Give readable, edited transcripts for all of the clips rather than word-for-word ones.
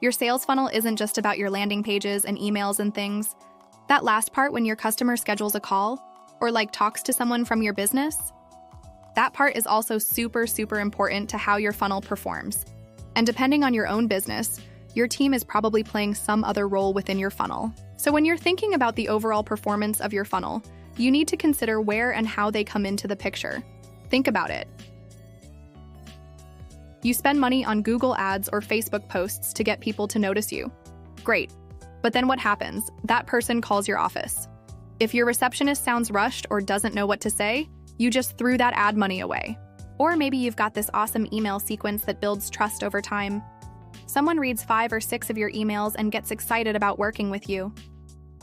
Your sales funnel isn't just about your landing pages and emails and things. That last part when your customer schedules a call or talks to someone from your business, that part is also super, super important to how your funnel performs. And depending on your own business, your team is probably playing some other role within your funnel. So when you're thinking about the overall performance of your funnel, you need to consider where and how they come into the picture. Think about it. You spend money on Google Ads or Facebook posts to get people to notice you. Great. But then what happens? That person calls your office. If your receptionist sounds rushed or doesn't know what to say, you just threw that ad money away. Or maybe you've got this awesome email sequence that builds trust over time. Someone reads 5 or 6 of your emails and gets excited about working with you.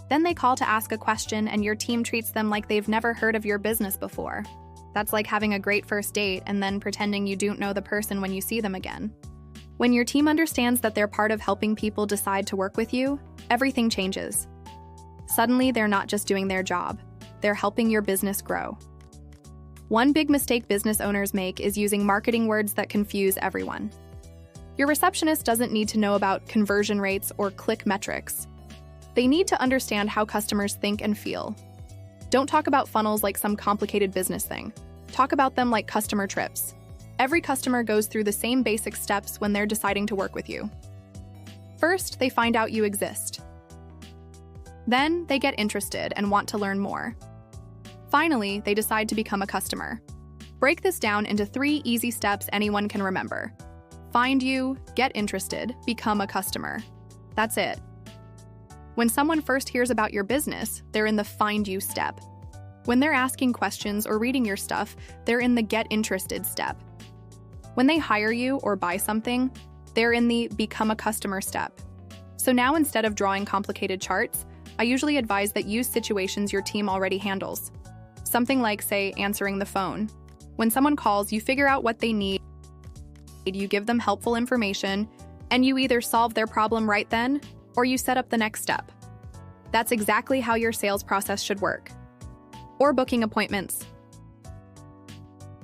Then they call to ask a question and your team treats them like they've never heard of your business before. That's like having a great first date and then pretending you don't know the person when you see them again. When your team understands that they're part of helping people decide to work with you, everything changes. Suddenly, they're not just doing their job, they're helping your business grow. One big mistake business owners make is using marketing words that confuse everyone. Your receptionist doesn't need to know about conversion rates or click metrics. They need to understand how customers think and feel. Don't talk about funnels like some complicated business thing. Talk about them like customer trips. Every customer goes through the same basic steps when they're deciding to work with you. First, they find out you exist. Then, they get interested and want to learn more. Finally, they decide to become a customer. Break this down into 3 easy steps anyone can remember. Find you, get interested, become a customer. That's it. When someone first hears about your business, they're in the find you step. When they're asking questions or reading your stuff, they're in the get interested step. When they hire you or buy something, they're in the become a customer step. So now instead of drawing complicated charts, I usually advise that use situations your team already handles. Something like, say, answering the phone. When someone calls, you figure out what they need, you give them helpful information, and you either solve their problem right then, or you set up the next step. That's exactly how your sales process should work. Or booking appointments.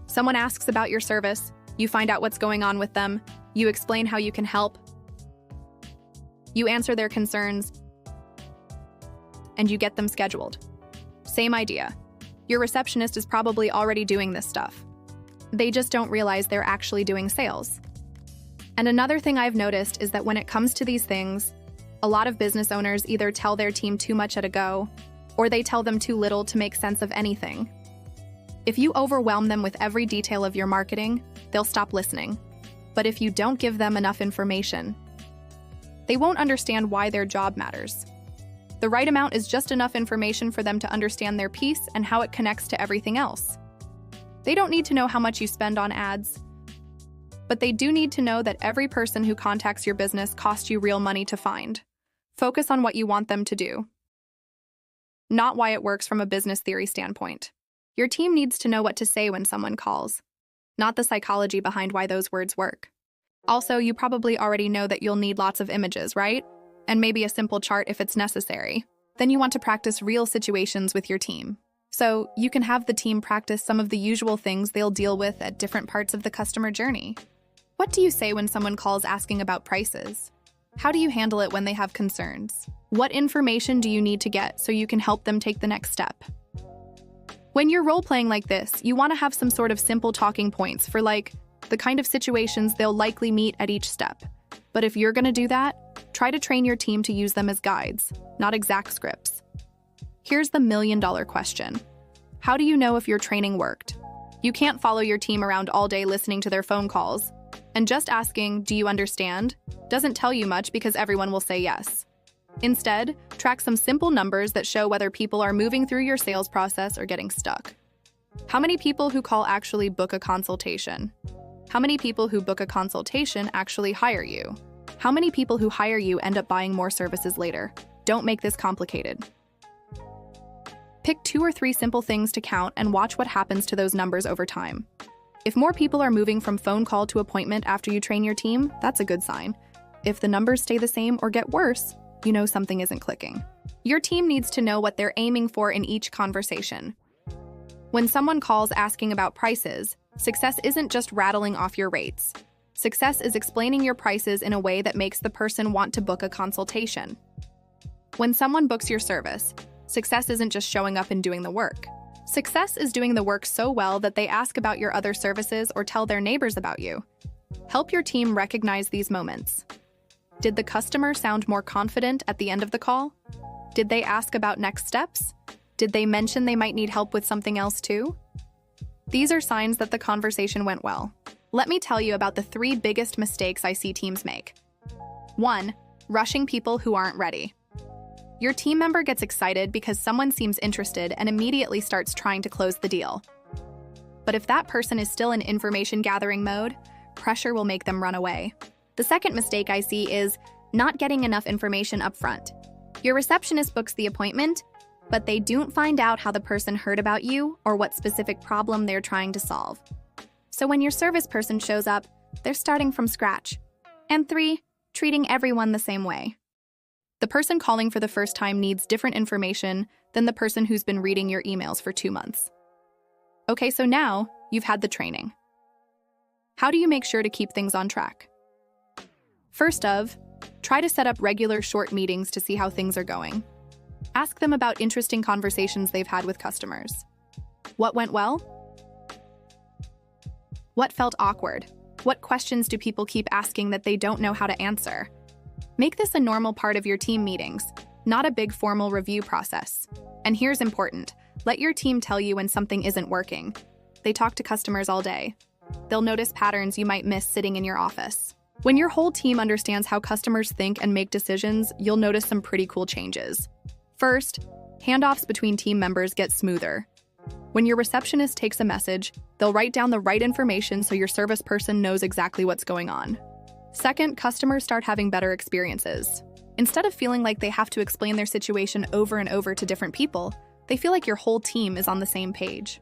Someone asks about your service, you find out what's going on with them, you explain how you can help, you answer their concerns, and you get them scheduled. Same idea. Your receptionist is probably already doing this stuff. They just don't realize they're actually doing sales. And another thing I've noticed is that when it comes to these things, a lot of business owners either tell their team too much at a go, or they tell them too little to make sense of anything. If you overwhelm them with every detail of your marketing, they'll stop listening. But if you don't give them enough information, they won't understand why their job matters. The right amount is just enough information for them to understand their piece and how it connects to everything else. They don't need to know how much you spend on ads, but they do need to know that every person who contacts your business costs you real money to find. Focus on what you want them to do, not why it works from a business theory standpoint. Your team needs to know what to say when someone calls, not the psychology behind why those words work. Also, you probably already know that you'll need lots of images, right? And maybe a simple chart if it's necessary. Then you want to practice real situations with your team. So you can have the team practice some of the usual things they'll deal with at different parts of the customer journey. What do you say when someone calls asking about prices? How do you handle it when they have concerns? What information do you need to get so you can help them take the next step? When you're role-playing like this, you want to have some sort of simple talking points for the kind of situations they'll likely meet at each step. But if you're going to do that, try to train your team to use them as guides, not exact scripts. Here's the million-dollar question. How do you know if your training worked? You can't follow your team around all day listening to their phone calls. And just asking, "Do you understand?" doesn't tell you much because everyone will say yes. Instead, track some simple numbers that show whether people are moving through your sales process or getting stuck. How many people who call actually book a consultation? How many people who book a consultation actually hire you? How many people who hire you end up buying more services later? Don't make this complicated. Pick 2 or 3 simple things to count and watch what happens to those numbers over time. If more people are moving from phone call to appointment after you train your team, that's a good sign. If the numbers stay the same or get worse, you know something isn't clicking. Your team needs to know what they're aiming for in each conversation. When someone calls asking about prices, success isn't just rattling off your rates. Success is explaining your prices in a way that makes the person want to book a consultation. When someone books your service, success isn't just showing up and doing the work. Success is doing the work so well that they ask about your other services or tell their neighbors about you. Help your team recognize these moments. Did the customer sound more confident at the end of the call? Did they ask about next steps? Did they mention they might need help with something else too? These are signs that the conversation went well. Let me tell you about the 3 biggest mistakes I see teams make. 1. Rushing people who aren't ready. Your team member gets excited because someone seems interested and immediately starts trying to close the deal. But if that person is still in information gathering mode, pressure will make them run away. The second mistake I see is not getting enough information up front. Your receptionist books the appointment, but they don't find out how the person heard about you or what specific problem they're trying to solve. So when your service person shows up, they're starting from scratch. And 3, treating everyone the same way. The person calling for the first time needs different information than the person who's been reading your emails for 2 months. Okay, so now you've had the training. How do you make sure to keep things on track? First try to set up regular short meetings to see how things are going. Ask them about interesting conversations they've had with customers. What went well? What felt awkward? What questions do people keep asking that they don't know how to answer? Make this a normal part of your team meetings, not a big formal review process. And here's important, let your team tell you when something isn't working. They talk to customers all day. They'll notice patterns you might miss sitting in your office. When your whole team understands how customers think and make decisions, you'll notice some pretty cool changes. First, handoffs between team members get smoother. When your receptionist takes a message, they'll write down the right information so your service person knows exactly what's going on. Second, customers start having better experiences. Instead of feeling like they have to explain their situation over and over to different people, they feel like your whole team is on the same page.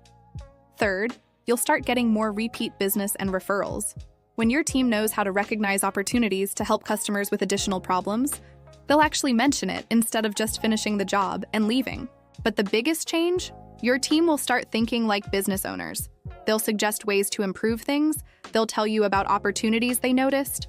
Third, you'll start getting more repeat business and referrals. When your team knows how to recognize opportunities to help customers with additional problems, they'll actually mention it instead of just finishing the job and leaving. But the biggest change? Your team will start thinking like business owners. They'll suggest ways to improve things. They'll tell you about opportunities they noticed.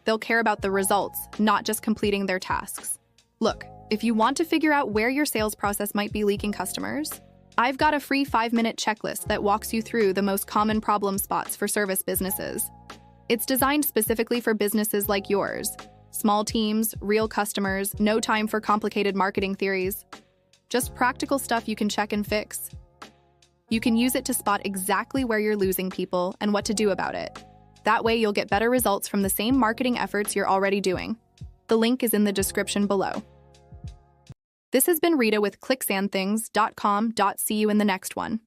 They'll care about the results, not just completing their tasks. Look, if you want to figure out where your sales process might be leaking customers, I've got a free 5-minute checklist that walks you through the most common problem spots for service businesses. It's designed specifically for businesses like yours. Small teams, real customers, no time for complicated marketing theories. Just practical stuff you can check and fix. You can use it to spot exactly where you're losing people and what to do about it. That way you'll get better results from the same marketing efforts you're already doing. The link is in the description below. This has been Rita with ClicksandThings.com. See you in the next one.